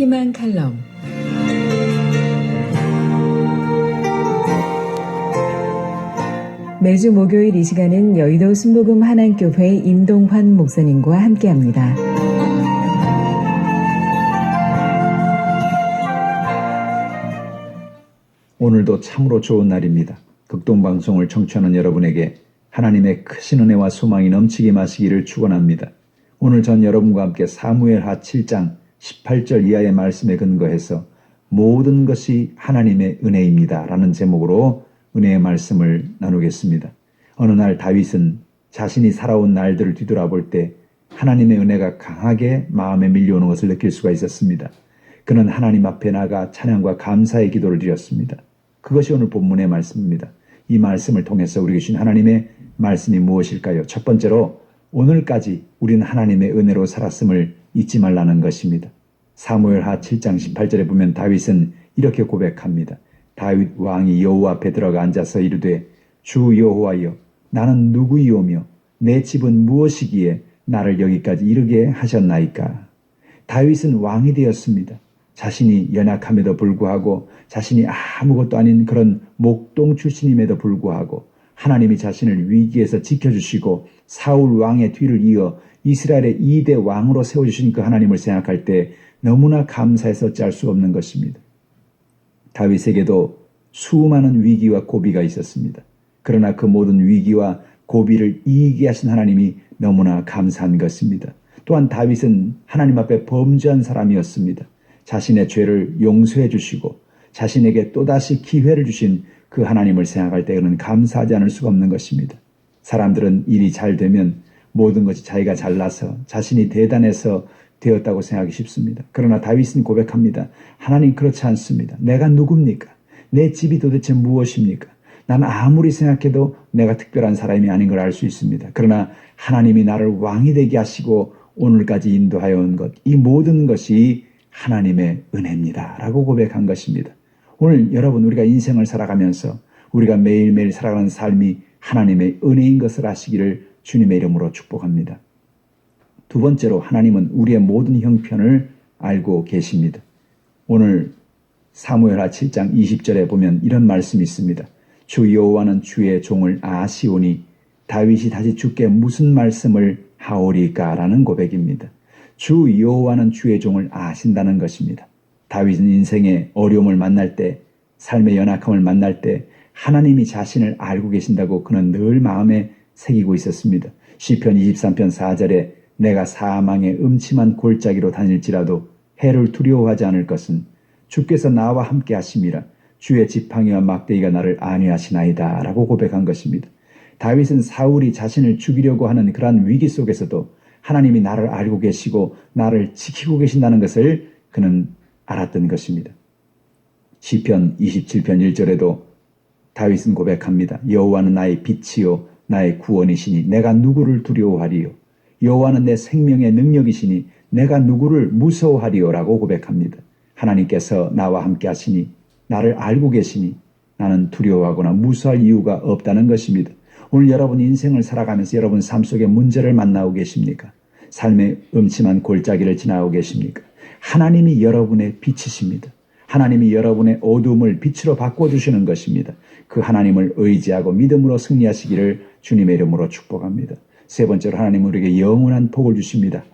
희망 칼럼. 매주 목요일 이 시간은 여의도 순복음 한안교회 임동환 목사님과 함께합니다. 오늘도 참으로 좋은 날입니다. 극동방송을 청취하는 여러분에게 하나님의 크신 은혜와 소망이 넘치게 마시기를 축원합니다. 오늘 전 여러분과 함께 사무엘하 7장 18절 이하의 말씀에 근거해서 모든 것이 하나님의 은혜입니다 라는 제목으로 은혜의 말씀을 나누겠습니다. 어느 날 다윗은 자신이 살아온 날들을 뒤돌아볼 때 하나님의 은혜가 강하게 마음에 밀려오는 것을 느낄 수가 있었습니다. 그는 하나님 앞에 나가 찬양과 감사의 기도를 드렸습니다. 그것이 오늘 본문의 말씀입니다. 이 말씀을 통해서 우리에게 주신 하나님의 말씀이 무엇일까요? 첫 번째로 오늘까지 우리는 하나님의 은혜로 살았음을 잊지 말라는 것입니다. 사무엘하 7장 18절에 보면 다윗은 이렇게 고백합니다. 다윗 왕이 여호와 앞에 들어가 앉아서 이르되 주 여호와여 나는 누구이오며 내 집은 무엇이기에 나를 여기까지 이르게 하셨나이까. 다윗은 왕이 되었습니다. 자신이 연약함에도 불구하고 자신이 아무것도 아닌 그런 목동 출신임에도 불구하고 하나님이 자신을 위기에서 지켜주시고 사울 왕의 뒤를 이어 이스라엘의 2대 왕으로 세워주신 그 하나님을 생각할 때 너무나 감사해서 짤 수 없는 것입니다. 다윗에게도 수많은 위기와 고비가 있었습니다. 그러나 그 모든 위기와 고비를 이기게 하신 하나님이 너무나 감사한 것입니다. 또한 다윗은 하나님 앞에 범죄한 사람이었습니다. 자신의 죄를 용서해 주시고 자신에게 또다시 기회를 주신 그 하나님을 생각할 때 그는 감사하지 않을 수가 없는 것입니다. 사람들은 일이 잘 되면 모든 것이 자기가 잘나서 자신이 대단해서 되었다고 생각하기 쉽습니다. 그러나 다윗은 고백합니다. 하나님 그렇지 않습니다. 내가 누굽니까? 내 집이 도대체 무엇입니까? 나는 아무리 생각해도 내가 특별한 사람이 아닌 걸 알 수 있습니다. 그러나 하나님이 나를 왕이 되게 하시고 오늘까지 인도하여 온 것, 이 모든 것이 하나님의 은혜입니다 라고 고백한 것입니다. 오늘 여러분 우리가 인생을 살아가면서 우리가 매일매일 살아가는 삶이 하나님의 은혜인 것을 아시기를 주님의 이름으로 축복합니다. 두 번째로 하나님은 우리의 모든 형편을 알고 계십니다. 오늘 사무엘하 7장 20절에 보면 이런 말씀이 있습니다. 주 여호와는 주의 종을 아시오니 다윗이 다시 주께 무슨 말씀을 하오리까 라는 고백입니다. 주 여호와는 주의 종을 아신다는 것입니다. 다윗은 인생의 어려움을 만날 때, 삶의 연약함을 만날 때 하나님이 자신을 알고 계신다고 그는 늘 마음에 새기고 있었습니다. 시편 23편 4절에 내가 사망의 음침한 골짜기로 다닐지라도 해를 두려워하지 않을 것은 주께서 나와 함께 하심이라 주의 지팡이와 막대기가 나를 안위하시나이다 라고 고백한 것입니다. 다윗은 사울이 자신을 죽이려고 하는 그러한 위기 속에서도 하나님이 나를 알고 계시고 나를 지키고 계신다는 것을 그는 알았던 것입니다. 시편 27편 1절에도 다윗은 고백합니다. 여호와는 나의 빛이요 나의 구원이시니 내가 누구를 두려워하리요. 여호와는 내 생명의 능력이시니 내가 누구를 무서워하리요 라고 고백합니다. 하나님께서 나와 함께 하시니 나를 알고 계시니 나는 두려워하거나 무서워할 이유가 없다는 것입니다. 오늘 여러분 인생을 살아가면서 여러분 삶 속에 문제를 만나고 계십니까? 삶의 음침한 골짜기를 지나고 계십니까? 하나님이 여러분의 빛이십니다. 하나님이 여러분의 어둠을 빛으로 바꿔주시는 것입니다. 그 하나님을 의지하고 믿음으로 승리하시기를 주님의 이름으로 축복합니다. 세 번째로 하나님은 우리에게 영원한 복을 주십니다.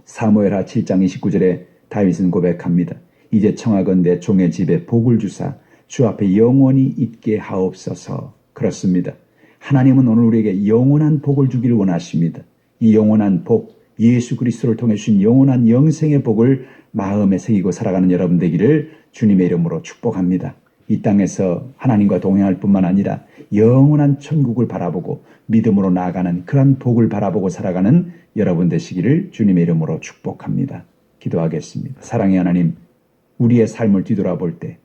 사무엘하 7장 29절에 다윗은 고백합니다. 이제 청하건대 종의 집에 복을 주사 주 앞에 영원히 있게 하옵소서. 그렇습니다. 하나님은 오늘 우리에게 영원한 복을 주기를 원하십니다. 이 영원한 복, 예수 그리스도를 통해 주신 영원한 영생의 복을 마음에 새기고 살아가는 여러분 되기를 주님의 이름으로 축복합니다. 이 땅에서 하나님과 동행할 뿐만 아니라 영원한 천국을 바라보고 믿음으로 나아가는 그런 복을 바라보고 살아가는 여러분 되시기를 주님의 이름으로 축복합니다. 기도하겠습니다. 사랑의 하나님, 우리의 삶을 뒤돌아볼 때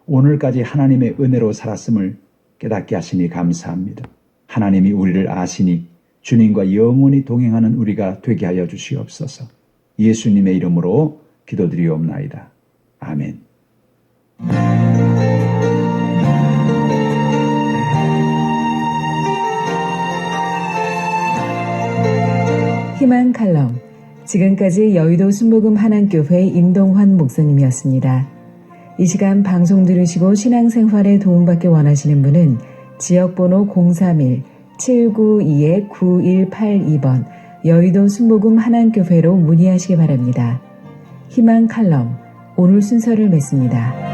오늘까지 하나님의 은혜로 살았음을 깨닫게 하시니 감사합니다. 하나님이 우리를 아시니 주님과 영원히 동행하는 우리가 되게 하여 주시옵소서. 예수님의 이름으로 기도드리옵나이다. 아멘. 희망 칼럼. 지금까지 여의도 순복음 한안교회 임동환 목사님이었습니다. 이 시간 방송 들으시고 신앙생활에 도움받기 원하시는 분은 지역번호 031-792-9182번 여의도 순복음 한안교회로 문의하시기 바랍니다. 희망 칼럼, 오늘 순서를 맺습니다.